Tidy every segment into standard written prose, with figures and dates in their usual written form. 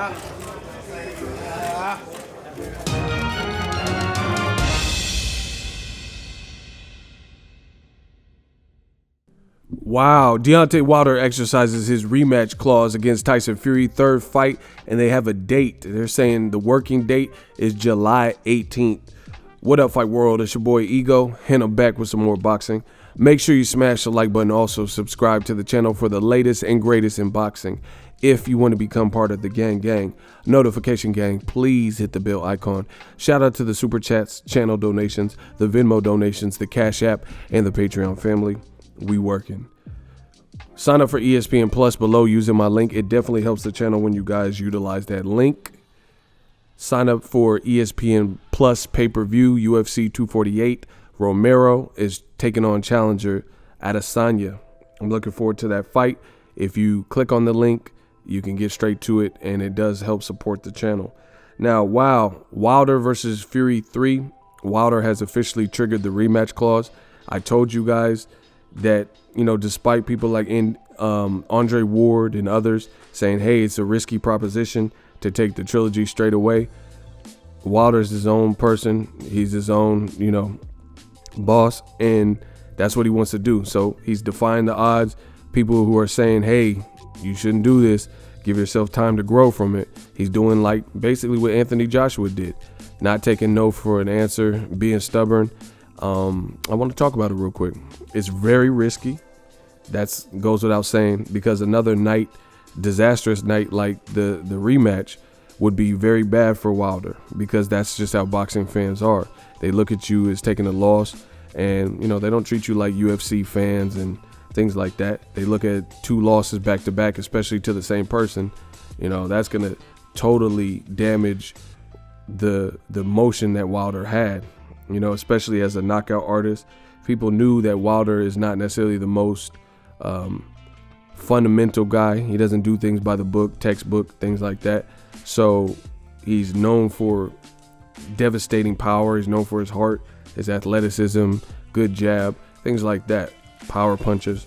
Wow, Deontay Wilder exercises his rematch clause against Tyson Fury, third fight, and they have a date. They're saying the working date is July 18th. What up, Fight World? It's your boy Ego, and I'm back with some more boxing. Make sure you smash the like button. Also, subscribe to the channel for the latest and greatest in boxing. If you want to become part of the gang, notification gang, please hit the bell icon. Shout out to the Super Chats, channel donations, the Venmo donations, the Cash App, and the Patreon family. We working. Sign up for ESPN Plus below using my link. It definitely helps the channel when you guys utilize that link. Sign up for ESPN Plus pay-per-view UFC 248. Romero is taking on challenger Adesanya. I'm looking forward to that fight. If you click on the link, you can get straight to it, and it does help support the channel. Now, wow, Wilder versus Fury 3. Wilder has officially triggered the rematch clause. I told you guys that, you know, despite people like Andre Ward and others saying, hey, it's a risky proposition to take the trilogy straight away, Wilder's his own person. He's his own, you know, boss, and that's what he wants to do. So he's defying the odds. People who are saying, hey, you shouldn't do this, give yourself time to grow from it. He's doing like basically what Anthony Joshua did, not taking no for an answer, being stubborn. I want to talk about it real quick. It's very risky. That goes without saying, because another night, disastrous night like the rematch would be very bad for Wilder, because that's just how boxing fans are. They look at you as taking a loss, and, you know, they don't treat you like UFC fans and things like that. They look at two losses back to back, especially to the same person. You know, that's going to totally damage the motion that Wilder had. You know, especially as a knockout artist, people knew that Wilder is not necessarily the most fundamental guy. He doesn't do things by the book, textbook, things like that. So he's known for devastating power. He's known for his heart, his athleticism, good jab, things like that, power punches.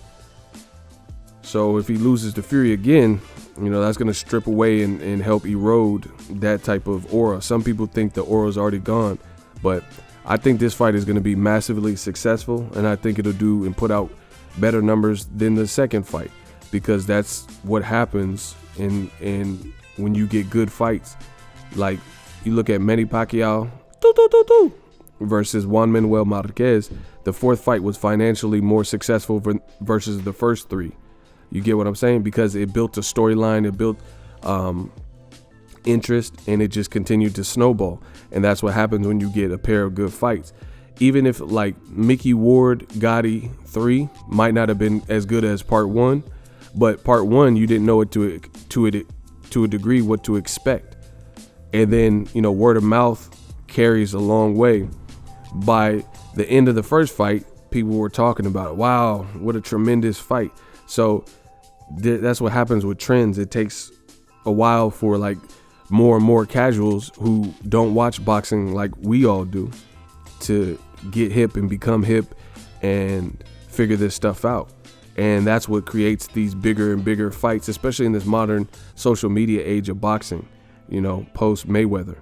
So if he loses to Fury again, you know, that's going to strip away and help erode that type of aura. Some people think the aura's already gone, but I think this fight is going to be massively successful, and I think it'll do and put out better numbers than the second fight, because that's what happens in when you get good fights. Like, you look at Manny Pacquiao versus Juan Manuel Marquez. The fourth fight was financially more successful versus the first three. You get what I'm saying? Because it built a storyline, it built interest, and it just continued to snowball. And that's what happens when you get a pair of good fights. Even if, like, Mickey Ward Gotti 3 might not have been as good as part 1, but part 1 you didn't know it to a degree what to expect. And then, you know, word of mouth carries a long way. By the end of the first fight, people were talking about it. Wow, what a tremendous fight. So that's what happens with trends. It takes a while for, like, more and more casuals who don't watch boxing like we all do to get hip and become hip and figure this stuff out. And that's what creates these bigger and bigger fights, especially in this modern social media age of boxing, you know, post Mayweather.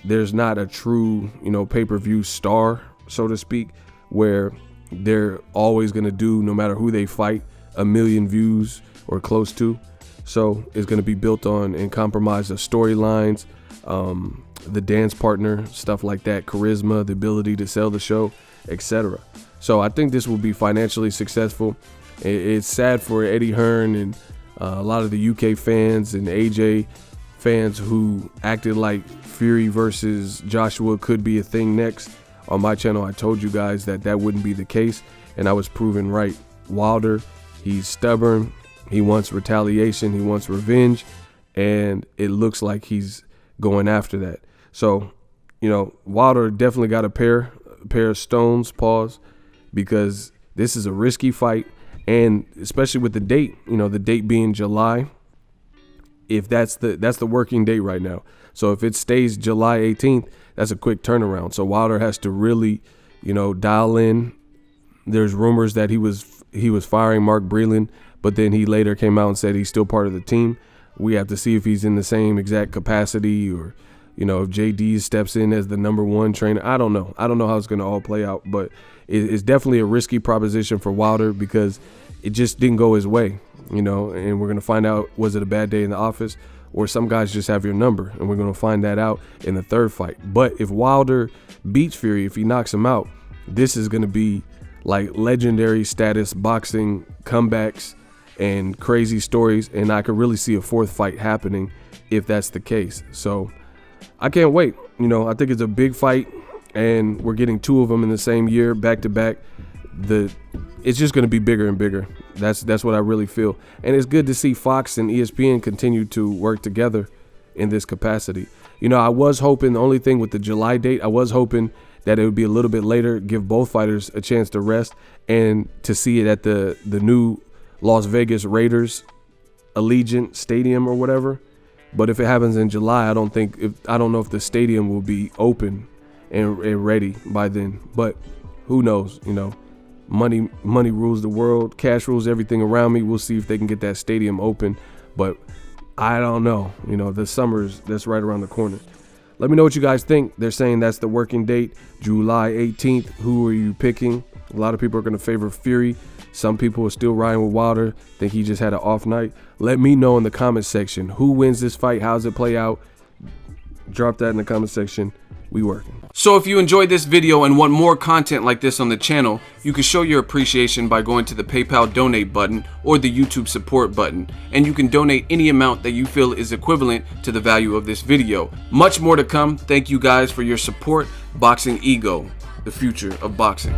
There's not a true, you know, pay-per-view star, so to speak, where they're always going to do, no matter who they fight, 1 million views or close to. So it's going to be built on and compromise the storylines, the dance partner, stuff like that, charisma, the ability to sell the show, etc. So I think this will be financially successful. It's sad for Eddie Hearn and a lot of the UK fans and AJ fans who acted like Fury versus Joshua could be a thing next. On my channel, I told you guys that that wouldn't be the case, and I was proven right. Wilder, he's stubborn. He wants retaliation. He wants revenge, and it looks like he's going after that. So, you know, Wilder definitely got a pair of stones, because this is a risky fight, and especially with the date, you know, the date being July. If that's the working date right now. So if it stays July 18th, that's a quick turnaround. So Wilder has to really, you know, dial in. There's rumors that he was firing Mark Breland, but then he later came out and said he's still part of the team. We have to see if he's in the same exact capacity, or, you know, if JD steps in as the #1 trainer. I don't know. I don't know how it's going to all play out, but it's definitely a risky proposition for Wilder because it just didn't go his way, you know, and we're going to find out, was it a bad day in the office, or some guys just have your number, and we're going to find that out in the third fight. But if Wilder beats Fury, if he knocks him out, this is going to be like legendary status boxing comebacks and crazy stories, and I could really see a fourth fight happening if that's the case. So I can't wait. You know, I think it's a big fight, and we're getting 2 of them in the same year, back to back. It's just going to be bigger and bigger. That's what I really feel. And it's good to see Fox and ESPN continue to work together in this capacity. You know, I was hoping, the only thing with the July date, I was hoping that it would be a little bit later, give both fighters a chance to rest, and to see it at the new Las Vegas Raiders Allegiant Stadium or whatever. But if it happens in July, I don't know if the stadium will be open and ready by then. But who knows? You know, money rules the world. Cash rules everything around me. We'll see if they can get that stadium open. But I don't know. You know, the summer's that's right around the corner. Let me know what you guys think. They're saying that's the working date, July 18th. Who are you picking? A lot of people are going to favor Fury. Some people are still riding with Wilder, think he just had an off night. Let me know in the comment section. Who wins this fight? How does it play out? Drop that in the comment section. We working. So if you enjoyed this video and want more content like this on the channel, you can show your appreciation by going to the PayPal donate button or the YouTube support button, and you can donate any amount that you feel is equivalent to the value of this video. Much more to come. Thank you guys for your support. Boxing Ego, the future of boxing.